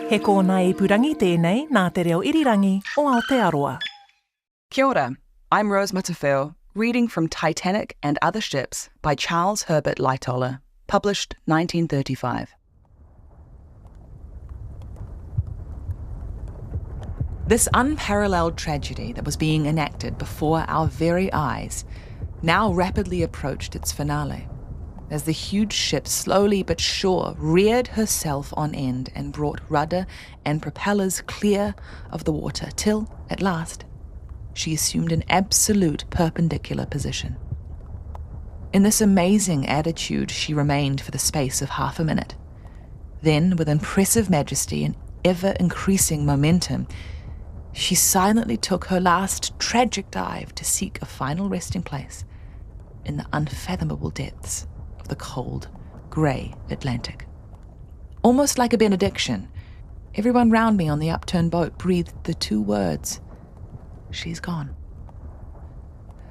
He kōna ipurangi tēnei nā te reo irirangi o Aotearoa. Kia ora, I'm Rose Matafeo, reading from Titanic and Other Ships by Charles Herbert Lightoller, published 1935. This unparalleled tragedy that was being enacted before our very eyes now rapidly approached its finale, as the huge ship slowly but sure reared herself on end and brought rudder and propellers clear of the water till, at last, she assumed an absolute perpendicular position. In this amazing attitude she remained for the space of half a minute. Then, with impressive majesty and ever-increasing momentum, she silently took her last tragic dive to seek a final resting place in the unfathomable depths of the cold, grey Atlantic. Almost like a benediction, everyone round me on the upturned boat breathed the two words, "She's gone."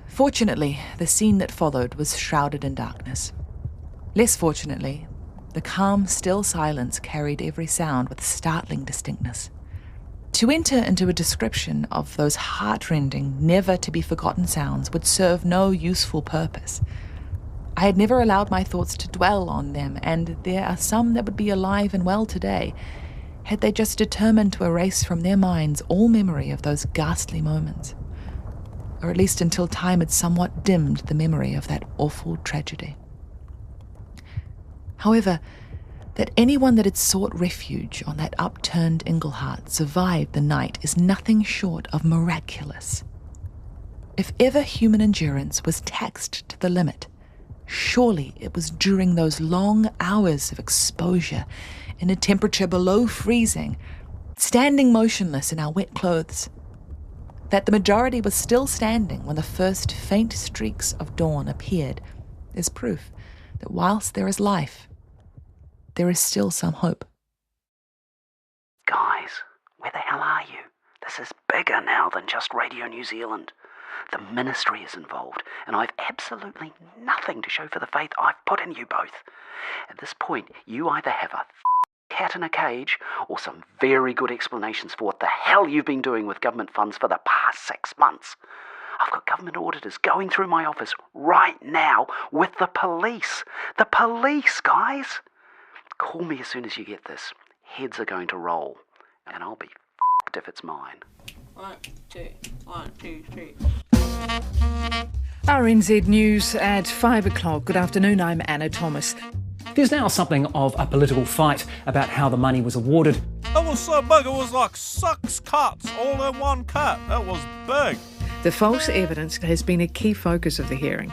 Fortunately, the scene that followed was shrouded in darkness. Less fortunately, the calm, still silence carried every sound with startling distinctness. To enter into a description of those heart-rending, never-to-be-forgotten sounds would serve no useful purpose. I had never allowed my thoughts to dwell on them, and there are some that would be alive and well today, had they just determined to erase from their minds all memory of those ghastly moments, or at least until time had somewhat dimmed the memory of that awful tragedy. However, that anyone that had sought refuge on that upturned Ingleheart survived the night is nothing short of miraculous. If ever human endurance was taxed to the limit, surely it was during those long hours of exposure in a temperature below freezing, standing motionless in our wet clothes. That the majority was still standing when the first faint streaks of dawn appeared is proof that whilst there is life, there is still some hope. Guys, where the hell are you? This is bigger now than just Radio New Zealand. The ministry is involved, and I've absolutely nothing to show for the faith I've put in you both. At this point, you either have a cat in a cage or some very good explanations for what the hell you've been doing with government funds for the past 6 months. I've got government auditors going through my office right now with the police. The police, guys! Call me as soon as you get this. Heads are going to roll, and I'll be f***ed if it's mine. 1, 2, 1, 2, 3. RNZ News at 5 o'clock. Good afternoon, I'm Anna Thomas. There's now something of a political fight about how the money was awarded. It was so big, it was like 6 cuts all in one cut. It was big. The false evidence has been a key focus of the hearing.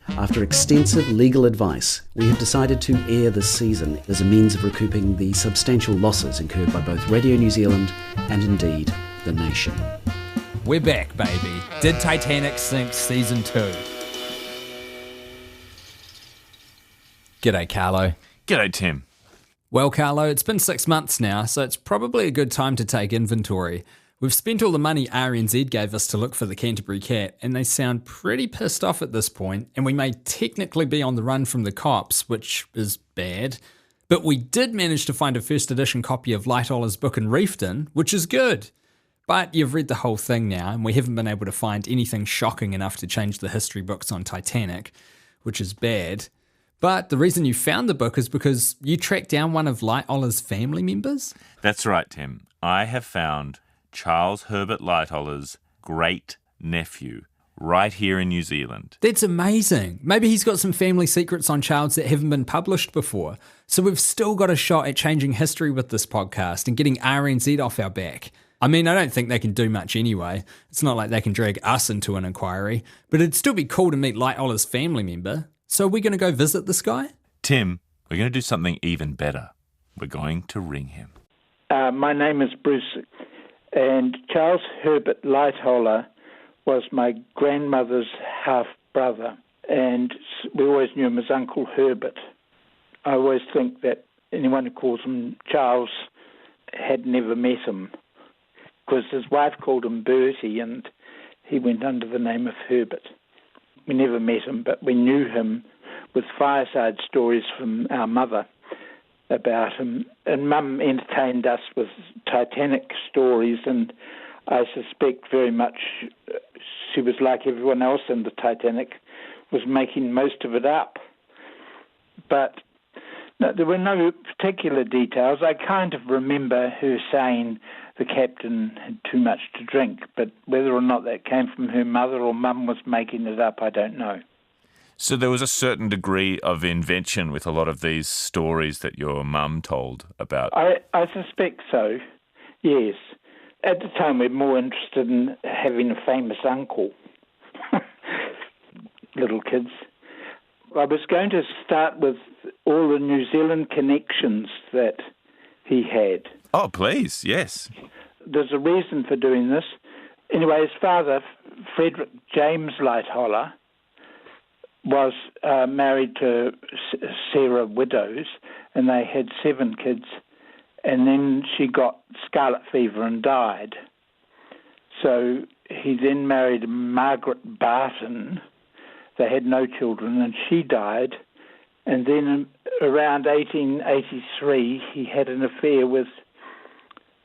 After extensive legal advice, we have decided to air this season as a means of recouping the substantial losses incurred by both Radio New Zealand and indeed the nation. We're back, baby. Did Titanic sink Season 2? G'day, Carlo. G'day, Tim. Well, Carlo, it's been 6 months now, so it's probably a good time to take inventory. We've spent all the money RNZ gave us to look for the Canterbury Cat, and they sound pretty pissed off at this point, and we may technically be on the run from the cops, which is bad. But we did manage to find a first edition copy of Lightoller's book in Reefton, which is good. But you've read the whole thing now, and we haven't been able to find anything shocking enough to change the history books on Titanic, which is bad. But the reason you found the book is because you tracked down one of Lightoller's family members? That's right, Tim. I have found Charles Herbert Lightoller's great-nephew right here in New Zealand. That's amazing. Maybe he's got some family secrets on Charles that haven't been published before. So we've still got a shot at changing history with this podcast and getting RNZ off our back. I mean, I don't think they can do much anyway. It's not like they can drag us into an inquiry, but it'd still be cool to meet Lightoller's family member. So are we going to go visit this guy? Tim, we're going to do something even better. We're going to ring him. My name is Bruce, and Charles Herbert Lightoller was my grandmother's half-brother, and we always knew him as Uncle Herbert. I always think that anyone who calls him Charles had never met him, because his wife called him Bertie, and he went under the name of Herbert. We never met him, but we knew him with fireside stories from our mother. about him. And Mum entertained us with Titanic stories, and I suspect very much she was like everyone else in the Titanic, was making most of it up. But no, there were no particular details. I kind of remember her saying the captain had too much to drink, but whether or not that came from her mother or Mum was making it up, I don't know. So there was a certain degree of invention with a lot of these stories that your mum told about. I suspect so, yes. At the time, we were more interested in having a famous uncle. Little kids. I was going to start with all the New Zealand connections that he had. Oh, please, yes. There's a reason for doing this. Anyway, his father, Frederick James Lightoller, was married to Sarah Widows, and they had 7 kids, and then she got scarlet fever and died. So he then married Margaret Barton. They had no children, and she died. And then around 1883, he had an affair with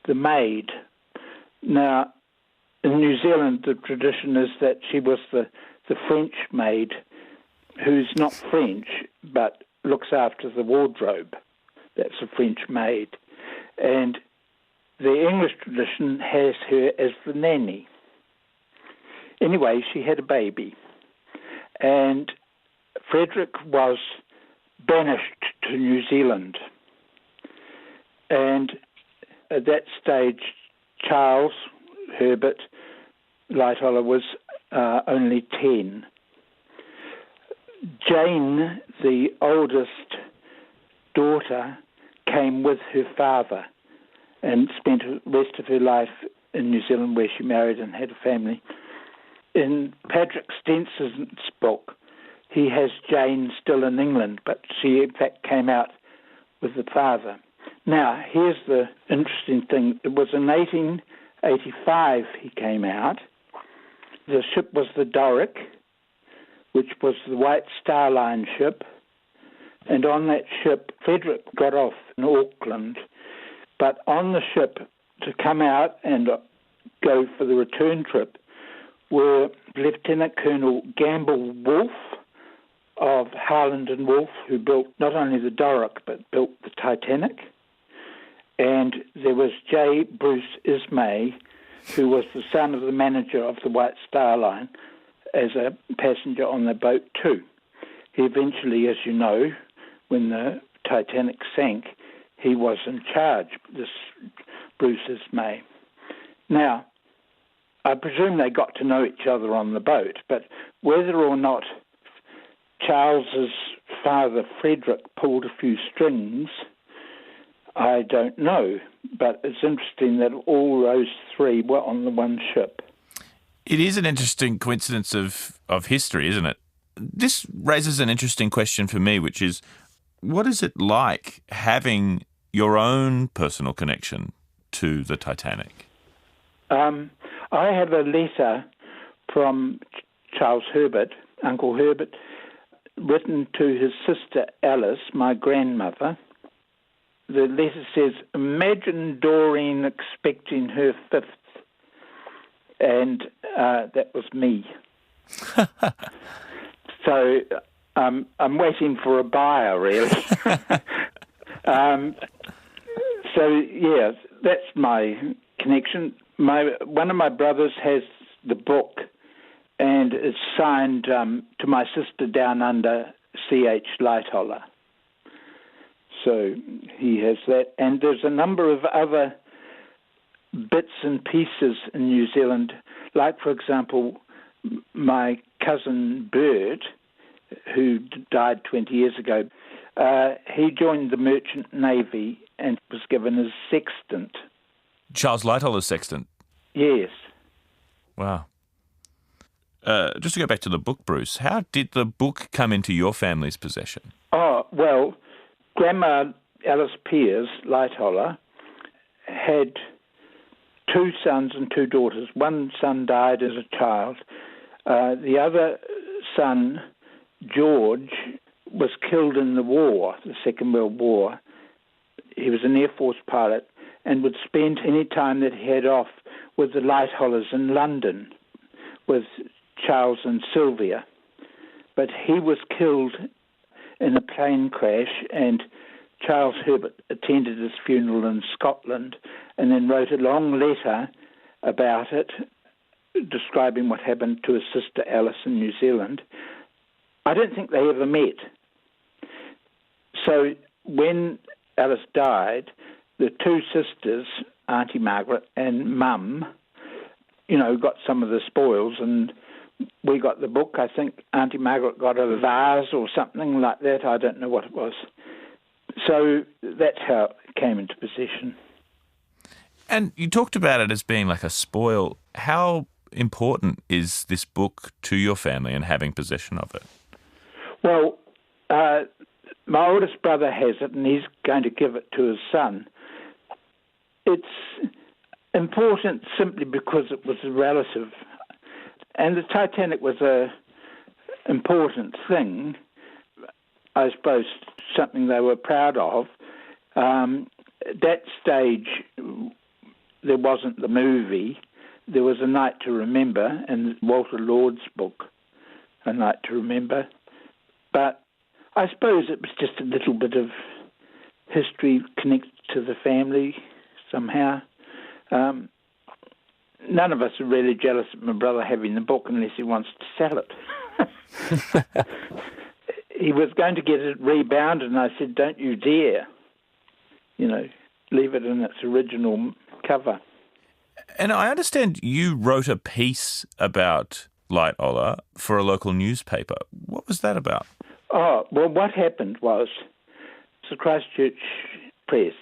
the maid. Now, in New Zealand, the tradition is that she was the French maid, who's not French, but looks after the wardrobe. That's a French maid. And the English tradition has her as the nanny. Anyway, she had a baby. And Frederick was banished to New Zealand. And at that stage, Charles Herbert Lightoller was only 10. Jane, the oldest daughter, came with her father and spent the rest of her life in New Zealand, where she married and had a family. In Patrick Stenson's book, he has Jane still in England, but she in fact came out with the father. Now, here's the interesting thing. It was in 1885 he came out. The ship was the Doric, which was the White Star Line ship. And on that ship, Frederick got off in Auckland. But on the ship, to come out and go for the return trip, were Lieutenant Colonel Gamble Wolfe of Harland and Wolff, who built not only the Doric, but built the Titanic. And there was J. Bruce Ismay, who was the son of the manager of the White Star Line, as a passenger on the boat too. He eventually, as you know, when the Titanic sank, he was in charge, this Bruce Ismay. Now, I presume they got to know each other on the boat, but whether or not Charles's father, Frederick, pulled a few strings, I don't know. But it's interesting that all those 3 were on the one ship. It is an interesting coincidence of history, isn't it? This raises an interesting question for me, which is, what is it like having your own personal connection to the Titanic? I have a letter from Charles Herbert, Uncle Herbert, written to his sister Alice, my grandmother. The letter says, "Imagine Doreen expecting her 5th." And that was me. So I'm waiting for a buyer, really. So, yeah, that's my connection. One of my brothers has the book, and it's signed to my sister down under, C.H. Lightoller. So he has that. And there's a number of other bits and pieces in New Zealand, like, for example, my cousin Bert, who died 20 years ago, he joined the Merchant Navy and was given as sextant. Charles Lightoller's sextant? Yes. Wow. Just to go back to the book, Bruce, how did the book come into your family's possession? Oh, well, Grandma Alice Piers Lightoller had 2 sons and 2 daughters. One son died as a child. The other son, George, was killed in the war, the Second World War, he was an Air Force pilot and would spend any time that he had off with the Lighthollers in London with Charles and Sylvia. But he was killed in a plane crash, and Charles Herbert attended his funeral in Scotland and then wrote a long letter about it, describing what happened to his sister Alice in New Zealand. I don't think they ever met. So when Alice died, the two sisters, Auntie Margaret and Mum, got some of the spoils, and we got the book. I think Auntie Margaret got a vase or something like that. I don't know what it was. So that's how it came into possession. And you talked about it as being like a spoil. How important is this book to your family and having possession of it? Well, my oldest brother has it, and he's going to give it to his son. It's important simply because it was a relative. And the Titanic was a important thing, I suppose, something they were proud of. At that stage, there wasn't the movie. There was A Night to Remember in Walter Lord's book, A Night to Remember. But I suppose it was just a little bit of history connected to the family somehow. None of us are really jealous of my brother having the book unless he wants to sell it. He was going to get it rebound, and I said, don't you dare. Leave it in its original cover. And I understand you wrote a piece about Lightoller for a local newspaper. What was that about? Oh, well, what happened was, the Christchurch Press,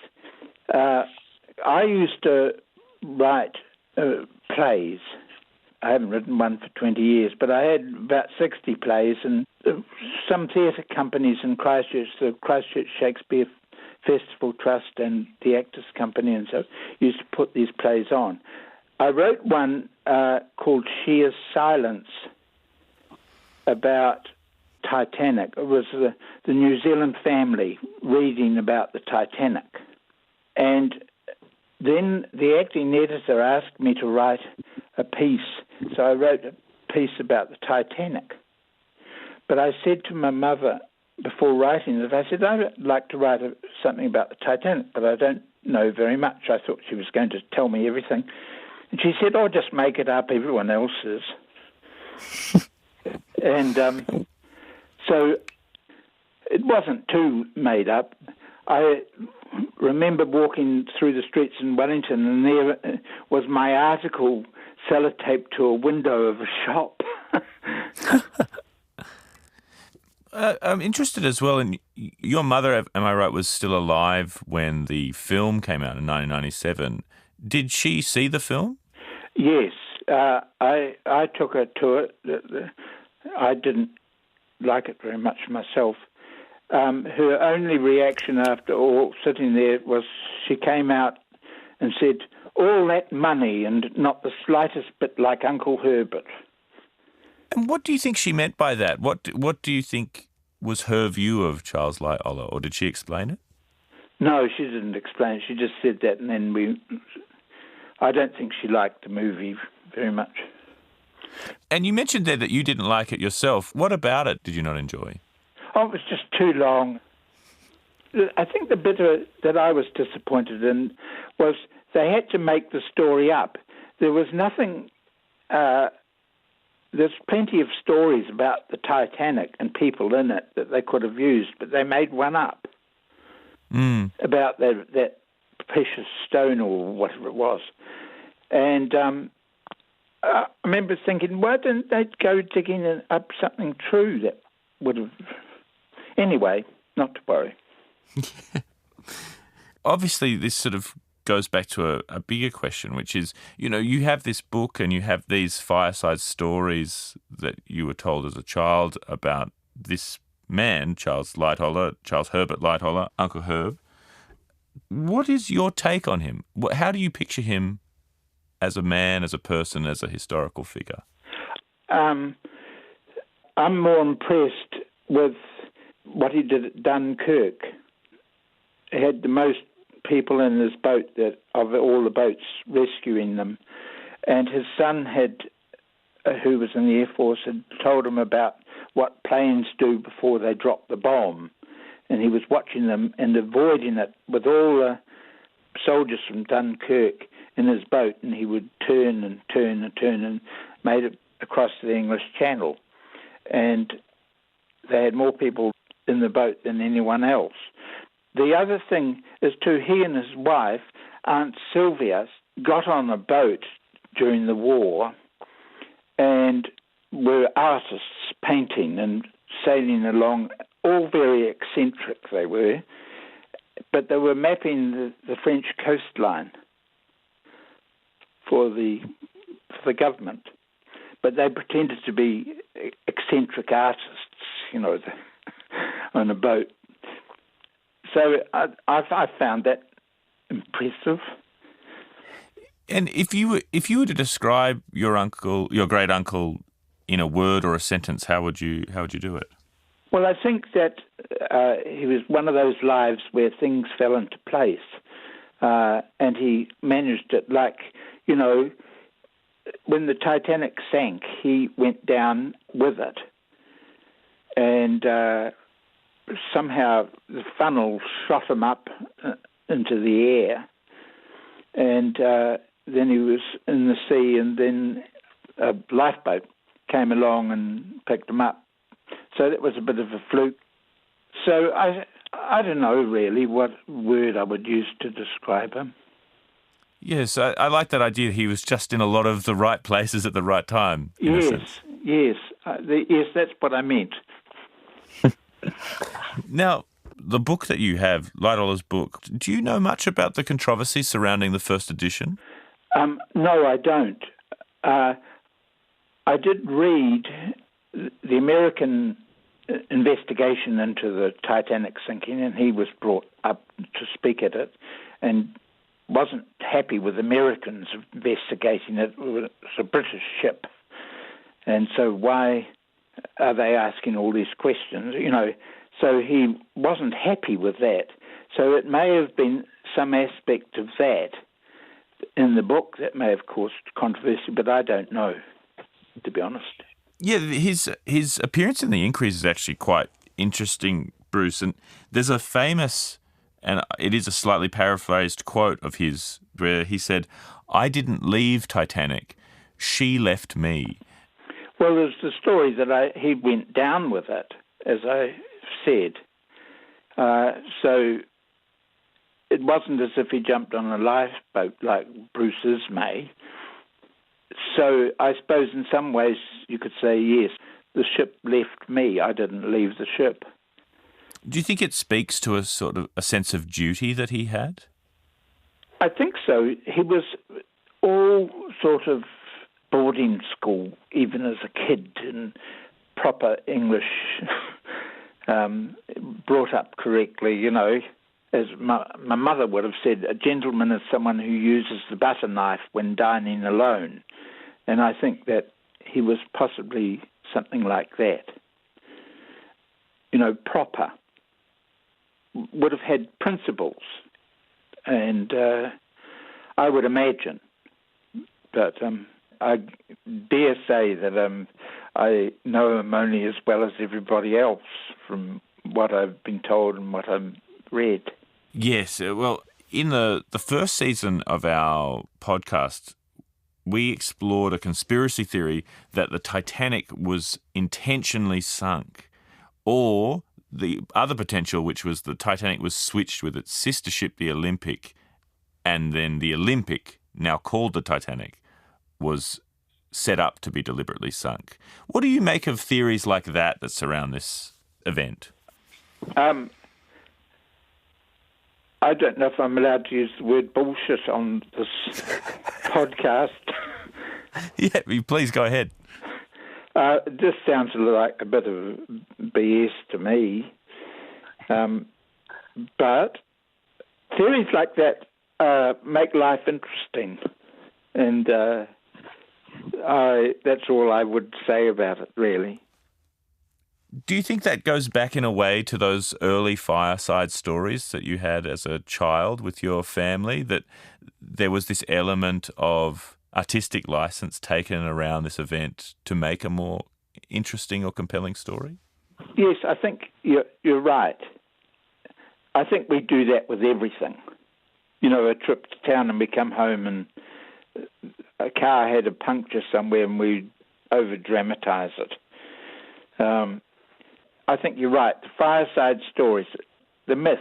I used to write plays. I haven't written one for 20 years, but I had about 60 plays, and some theatre companies in Christchurch, the Christchurch Shakespeare Festival Trust and the Actors Company, and so used to put these plays on. I wrote one called Sheer Silence about Titanic. It was the New Zealand family reading about the Titanic. And then the acting editor asked me to write a piece. So I wrote a piece about the Titanic. But I said to my mother before writing it, I said, I'd like to write something about the Titanic, but I don't know very much. I thought she was going to tell me everything. And she said, oh, just make it up, everyone else is. And so it wasn't too made up. I remember walking through the streets in Wellington, and there was my article sellotaped to a window of a shop. I'm interested as well in your mother, am I right, was still alive when the film came out in 1997. Did she see the film? Yes. I took her to it. I didn't like it very much myself. Her only reaction after all sitting there was she came out and said, all that money and not the slightest bit like Uncle Herbert. And what do you think she meant by that? What do you think was her view of Charles Lightoller, or did she explain it? No, she didn't explain it. She just said that, and then I don't think she liked the movie very much. And you mentioned there that you didn't like it yourself. What about it did you not enjoy? Oh, it was just too long. I think the bit that I was disappointed in was they had to make the story up. There was nothing... there's plenty of stories about the Titanic and people in it that they could have used, but they made one up about that precious stone or whatever it was. And I remember thinking, why didn't they go digging up something true that would have... Anyway, not to worry. Obviously, this sort of goes back to a bigger question, which is, you have this book and you have these fireside stories that you were told as a child about this man, Charles Herbert Lightoller, Uncle Herb. What is your take on him? How do you picture him as a man, as a person, as a historical figure? I'm more impressed with what he did at Dunkirk. He had the most people in his boat, that of all the boats, rescuing them. And his son who was in the Air Force, had told him about what planes do before they drop the bomb. And he was watching them and avoiding it with all the soldiers from Dunkirk in his boat, and he would turn and turn and turn and made it across the English Channel. And they had more people in the boat than anyone else. The other thing is, too, he and his wife, Aunt Sylvia, got on a boat during the war and were artists painting and sailing along, all very eccentric they were, but they were mapping the French coastline for the government. But they pretended to be eccentric artists, on a boat. So I found that impressive. And if you were to describe your great uncle, in a word or a sentence, how would you do it? Well, I think that he was one of those lives where things fell into place, and he managed it. Like, when the Titanic sank, he went down with it, and somehow the funnel shot him up into the air, and then he was in the sea, and then a lifeboat came along and picked him up. So that was a bit of a fluke. So I don't know really what word I would use to describe him. Yes, I like that idea. He was just in a lot of the right places at the right time. Yes, yes, that's what I meant. Now, the book that you have, Lightoller's book, do you know much about the controversy surrounding the first edition? No, I don't. I did read the American investigation into the Titanic sinking, and he was brought up to speak at it and wasn't happy with Americans investigating it. It was a British ship. And so why are they asking all these questions? So he wasn't happy with that. So it may have been some aspect of that in the book that may have caused controversy, but I don't know, to be honest. Yeah, his appearance in the Inquiries is actually quite interesting, Bruce. And there's a famous, and it is a slightly paraphrased quote of his, where he said, "I didn't leave Titanic, she left me." Well, there's the story that he went down with it, as I said. So it wasn't as if he jumped on a lifeboat like Bruce's may. So I suppose in some ways you could say, yes, the ship left me. I didn't leave the ship. Do you think it speaks to a sort of a sense of duty that he had? I think so. He was all sort of boarding school, even as a kid, in proper English, brought up correctly, As my mother would have said, a gentleman is someone who uses the butter knife when dining alone. And I think that he was possibly something like that. Proper. Would have had principles. And I would imagine. But I dare say that I know him only as well as everybody else from what I've been told and what I've read. Yes, well, in the first season of our podcast, we explored a conspiracy theory that the Titanic was intentionally sunk, or the other potential, which was the Titanic was switched with its sister ship, the Olympic, and then the Olympic, now called the Titanic, was set up to be deliberately sunk. What do you make of theories like that surround this event? I don't know if I'm allowed to use the word bullshit on this podcast. Yeah, please go ahead. It just sounds like a bit of BS to me. But theories like that make life interesting. And that's all I would say about it, really. Do you think that goes back in a way to those early fireside stories that you had as a child with your family, that there was this element of artistic license taken around this event to make a more interesting or compelling story? Yes, I think you're right. I think we do that with everything. You know, a trip to town and we come home and a car had a puncture somewhere and we over-dramatise it. I think you're right. The fireside stories, the myths,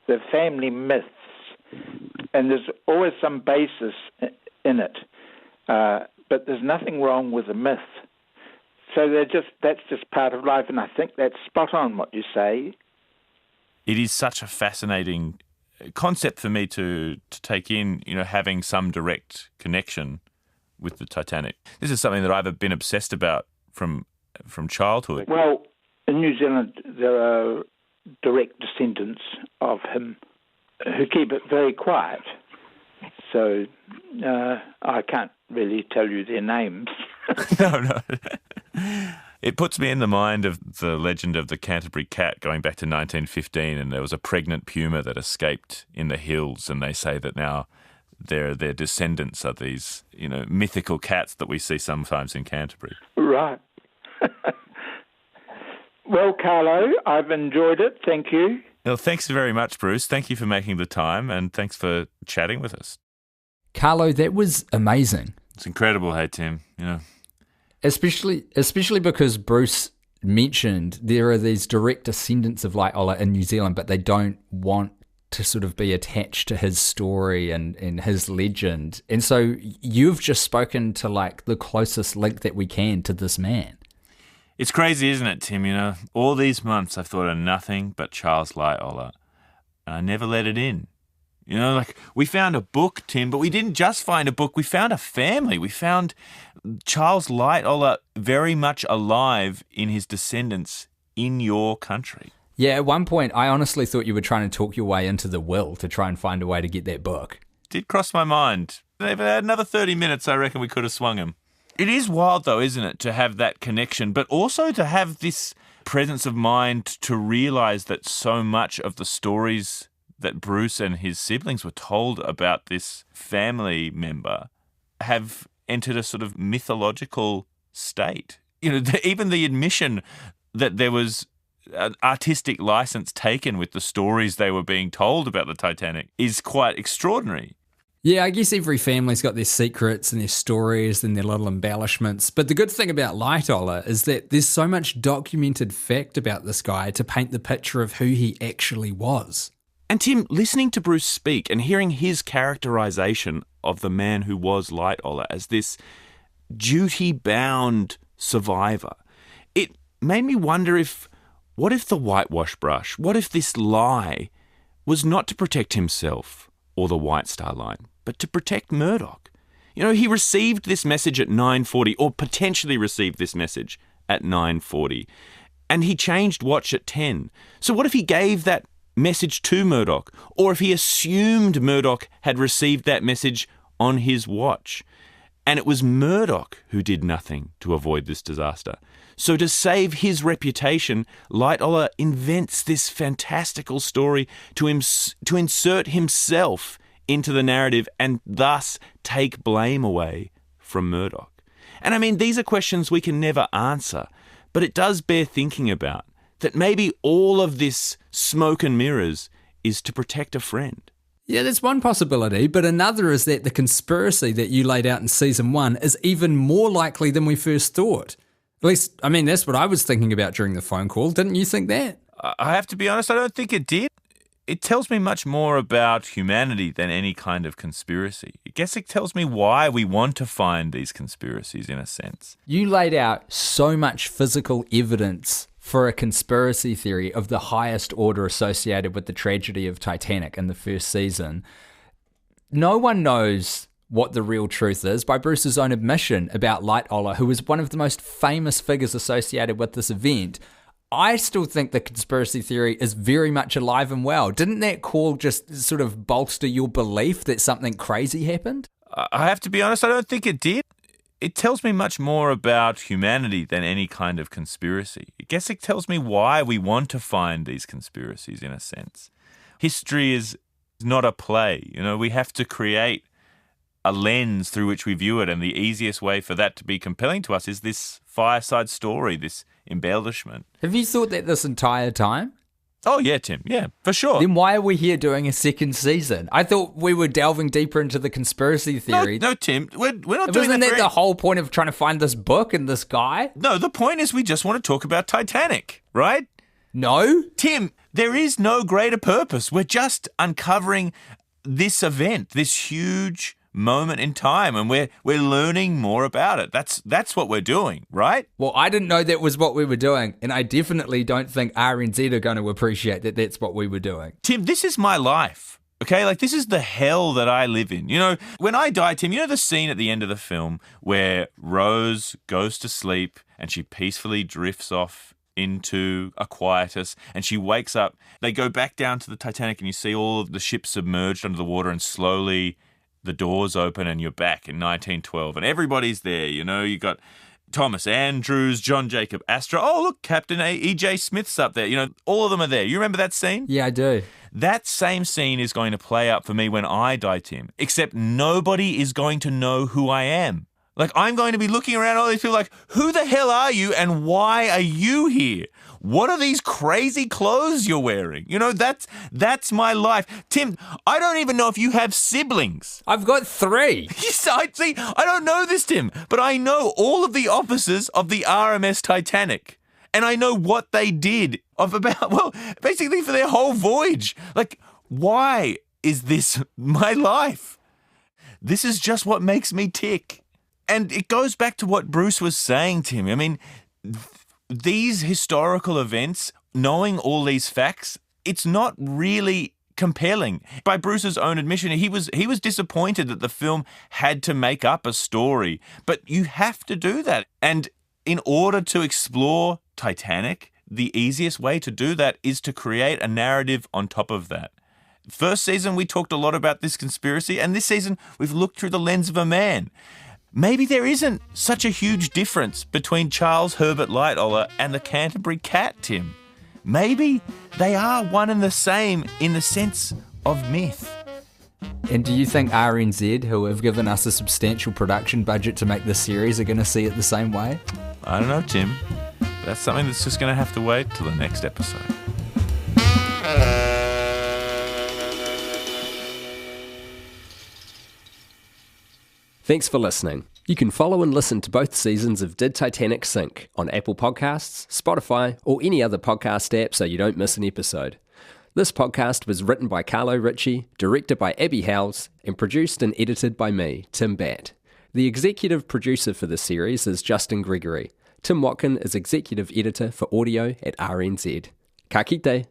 the family myths, and there's always some basis in it, but there's nothing wrong with a myth. So that's just part of life, and I think that's spot on what you say. It is such a fascinating concept for me to take in, you know, having some direct connection with the Titanic. This is something that I've been obsessed about from childhood. Well, in New Zealand, there are direct descendants of him who keep it very quiet. So I can't really tell you their names. No. It puts me in the mind of the legend of the Canterbury cat going back to 1915, and there was a pregnant puma that escaped in the hills, and they say that now their descendants are these, you know, mythical cats that we see sometimes in Canterbury. Right. Well, Carlo, I've enjoyed it. Thank you. Well, thanks very much, Bruce. Thank you for making the time, and thanks for chatting with us. Carlo, that was amazing. It's incredible, hey, Tim, you know. Especially because Bruce mentioned there are these direct descendants of Lightoller in New Zealand, but they don't want to sort of be attached to his story and his legend. And so you've just spoken to like the closest link that we can to this man. It's crazy, isn't it, Tim? You know, all these months I've thought of nothing but Charles Lightoller, and I never let it in. You know, like, we found a book, Tim, but we didn't just find a book. We found a family. We found Charles Lightoller very much alive in his descendants in your country. Yeah, at one point, I honestly thought you were trying to talk your way into the will to try and find a way to get that book. It did cross my mind. If I had another 30 minutes, I reckon we could have swung him. It is wild, though, isn't it, to have that connection, but also to have this presence of mind to realise that so much of the stories that Bruce and his siblings were told about this family member have entered a sort of mythological state. You know, even the admission that there was an artistic license taken with the stories they were being told about the Titanic is quite extraordinary. Yeah, I guess every family's got their secrets and their stories and their little embellishments. But the good thing about Lightoller is that there's so much documented fact about this guy to paint the picture of who he actually was. And Tim, listening to Bruce speak and hearing his characterisation of the man who was Lightoller as this duty-bound survivor, it made me wonder what if the whitewash brush, what if this lie was not to protect himself or the White Star Line, but to protect Murdoch? You know, he received this message at 9:40, or potentially received this message at 9:40, and he changed watch at 10. So what if he gave that message to Murdoch, or if he assumed Murdoch had received that message on his watch, and it was Murdoch who did nothing to avoid this disaster? So to save his reputation, Lightoller invents this fantastical story to insert himself into the narrative and thus take blame away from Murdoch. And I mean, these are questions we can never answer, but it does bear thinking about, that maybe all of this smoke and mirrors is to protect a friend. Yeah, that's one possibility, but another is that the conspiracy that you laid out in season 1 is even more likely than we first thought. At least, I mean, that's what I was thinking about during the phone call. Didn't you think that? I have to be honest, I don't think it did. It tells me much more about humanity than any kind of conspiracy. I guess it tells me why we want to find these conspiracies, in a sense. You laid out so much physical evidence for a conspiracy theory of the highest order associated with the tragedy of Titanic in the first season. No one knows what the real truth is, by Bruce's own admission, about Lightoller, who was one of the most famous figures associated with this event. I still think the conspiracy theory is very much alive and well. Didn't that call just sort of bolster your belief that something crazy happened? I have to be honest, I don't think it did. it tells me much more about humanity than any kind of conspiracy. I guess it tells me why we want to find these conspiracies, in a sense. History is not a play. We have to create a lens through which we view it, and the easiest way for that to be compelling to us is this fireside story, this embellishment. Have you thought that this entire time? Oh, yeah, Tim. Yeah, for sure. Then why are we here doing a second season? I thought we were delving deeper into the conspiracy theory. No, Tim. We're not doing that. Wasn't that the whole point of trying to find this book and this guy? No, the point is we just want to talk about Titanic, right? No? Tim, there is no greater purpose. We're just uncovering this event, this huge moment in time, and we're learning more about it. That's what we're doing, right? Well, I didn't know that was what we were doing, and I definitely don't think RNZ are going to appreciate that that's what we were doing. Tim, this is my life, okay? Like, this is the hell that I live in. When I die, Tim, the scene at the end of the film where Rose goes to sleep and she peacefully drifts off into a quietus, and she wakes up. They go back down to the Titanic, and you see all of the ship submerged under the water, and slowly the doors open and you're back in 1912, and everybody's there. You got Thomas Andrews, John Jacob Astor. Oh, look, Captain E.J. Smith's up there. All of them are there. You remember that scene? Yeah, I do. That same scene is going to play out for me when I die, Tim, except nobody is going to know who I am. Like, I'm going to be looking around all these people like, who the hell are you and why are you here? What are these crazy clothes you're wearing? That's my life. Tim, I don't even know if you have siblings. I've got 3. See, I don't know this, Tim, but I know all of the officers of the RMS Titanic. And I know what they did basically for their whole voyage. Like, why is this my life? This is just what makes me tick. And it goes back to what Bruce was saying, Tim. I mean, these historical events, knowing all these facts, it's not really compelling. By Bruce's own admission, he was disappointed that the film had to make up a story. But you have to do that. And in order to explore Titanic, the easiest way to do that is to create a narrative on top of that. First season, we talked a lot about this conspiracy, and this season, we've looked through the lens of a man. Maybe there isn't such a huge difference between Charles Herbert Lightoller and the Canterbury Cat, Tim. Maybe they are one and the same in the sense of myth. And do you think RNZ, who have given us a substantial production budget to make this series, are going to see it the same way? I don't know, Tim. That's something that's just going to have to wait till the next episode. Thanks for listening. You can follow and listen to both seasons of Did Titanic Sink on Apple Podcasts, Spotify, or any other podcast app so you don't miss an episode. This podcast was written by Carlo Ritchie, directed by Abby Howes, and produced and edited by me, Tim Batt. The executive producer for this series is Justin Gregory. Tim Watkin is executive editor for audio at RNZ. Ka kite.